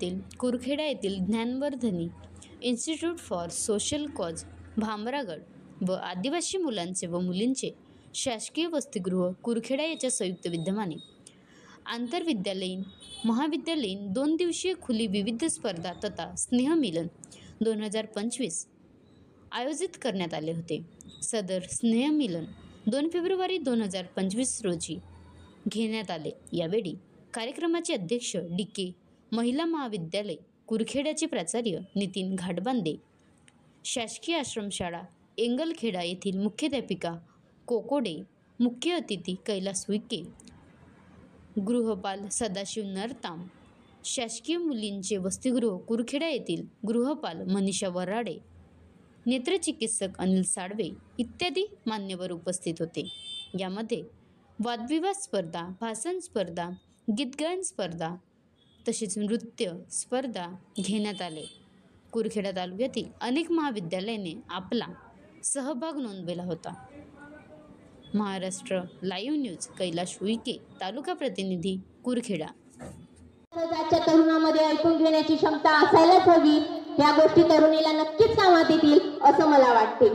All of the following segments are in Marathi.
जिल्ह्यातील कुरखेडा येथील Dnyanvardhini institute for social cause Bhamragad व आदिवासी मुलांचे व मुलींचे शासकीय वसतिगृह कुरखेडा याच्या संयुक्त विद्यमाने आंतरविद्यालयीन महाविद्यालयीन 2 दिवसीय खुली विविध स्पर्धा तथा स्नेहमिलन 2025 आयोजित करण्यात आले होते। सदर स्नेहमिलन 2 फेब्रुवारी 2025 रोजी घेण्यात आले। यावेळी कार्यक्रमाचे अध्यक्ष DK महिला महाविद्यालय कुरखेड्याचे प्राचार्य नितीन घाटबांदे, शासकीय आश्रमशाळा एंगलखेडा येथील मुख्याध्यापिका कोकोडे, मुख्य अतिथी कैलास उईके, गृहपाल सदाशिव नरताम, शासकीय मुलींचे वसतिगृह कुरखेडा येथील गृहपाल मनीषा वराडे, नेत्रचिकित्सक अनिल साळवे इत्यादी मान्यवर उपस्थित होते। यामध्ये वादविवाद स्पर्धा, भाषण स्पर्धा, गीतगायन स्पर्धा तसेच नृत्य स्पर्धा घेण्यात आले। कुरखेडा तालुक्यातील अनेक महाविद्यालयाने आपला सहभाग नोंदवला होता। महाराष्ट्र लाईव्ह न्यूज कैलास उईके, तालुका प्रतिनिधी कुरखेडा। आजच्या तरुणामध्ये ऐकून घेण्याची क्षमता असायलाच हवी। या गोष्टी तरुणीला नक्कीच कामात येतील असं मला वाटते।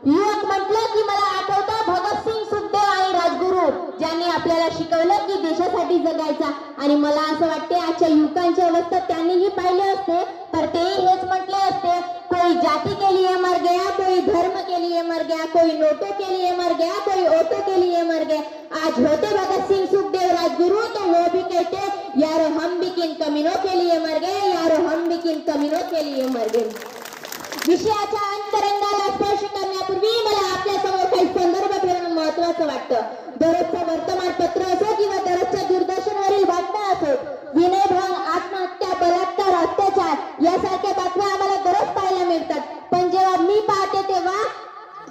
युवक म्हटलं की मला आठवतं भगतसिंग, सुखदेव आणि राजगुरू ज्यांनी आपल्याला शिकवलं की देशासाठी जगायचा। आणि मला असं वाटते आजच्या युवकांची अवस्था त्यांनीही पाहिले असते, तर ते हेच म्हटले असते, कोई जाति के लिए मर गया, कोई धर्म के लिए मर गया, कोई नोटों के लिए मर गया, कोई ऑटो के लिए मर गया। आज होते भगत सिंह, सुखदेव, राजगुरू तो वो भी कहते यार हम भी किन कमीनों के लिए मर गए, यार हम भी किन कमीनों के लिए मर गए। विषयाच्या अंतरंगाला स्पर्श करण्यापूर्वी मला आपल्या समोर काही संदर्भ ठेवणं महत्त्वाचं वाटतं। दररोजचं वर्तमानपत्र असो किंवा दररोजच्या दूरदर्शनवरील बातम्या असो, विनयभंग, आत्महत्या, बलात्कार, अत्याचार यासारख्या बातम्या आम्हाला दररोज पाहायला मिळतात। पण जेव्हा मी पाहते तेव्हा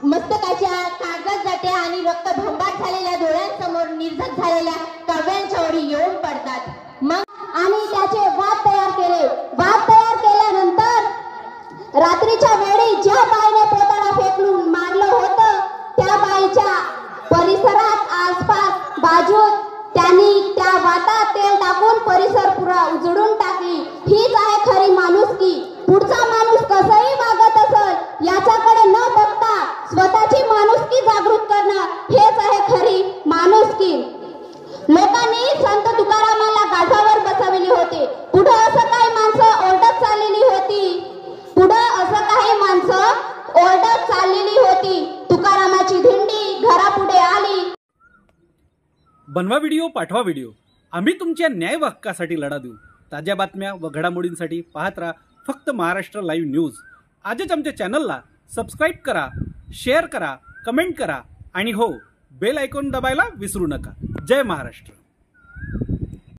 मस्तकाच्या कागदात जाते आणि रक्तभंबार झालेल्या डोळ्यांसमोर निर्धक झालेल्या काव्यांच्या ओळी येऊन पडतात। मग आणि त्याचे वाद तयार केले। वाद तयार केल्यानंतर रात्रीच्या वेळी ज्या बाईने पोताला फेकून मारलं होतं त्या बाईच्या परिसरात आसपास बाजूत त्यांनी त्या वाटात तेल टाकून परिसर पुरा उजळून टाकली। हीच आहे खरी माणुसकी। पुढचा माणूस कसंही वागत असेल याच्याकडे न बघता स्वतःची माणुसकी जागृत करणं हेच आहे खरी माणुसकी। लोकांनी संत तुकारामाला गाढवावर बसवले होते। पुढे असं काही माणसं ओरडत चाललेली होती, तुकारामाची दिंडी घरापुढे आली। बनवा व्हिडिओ, पाठवा व्हिडिओ, आम्ही तुमच्या न्याय हक्कासाठी लढा देऊ। ताज्या बातम्या व घडामोडींसाठी पाहत राहा फक्त महाराष्ट्र लाईव्ह न्यूज। आजच आमच्या चॅनलला सबस्क्राईब करा, शेअर करा, कमेंट करा आणि हो, बेल आयकॉन दबायला विसरू नका। जय महाराष्ट्र।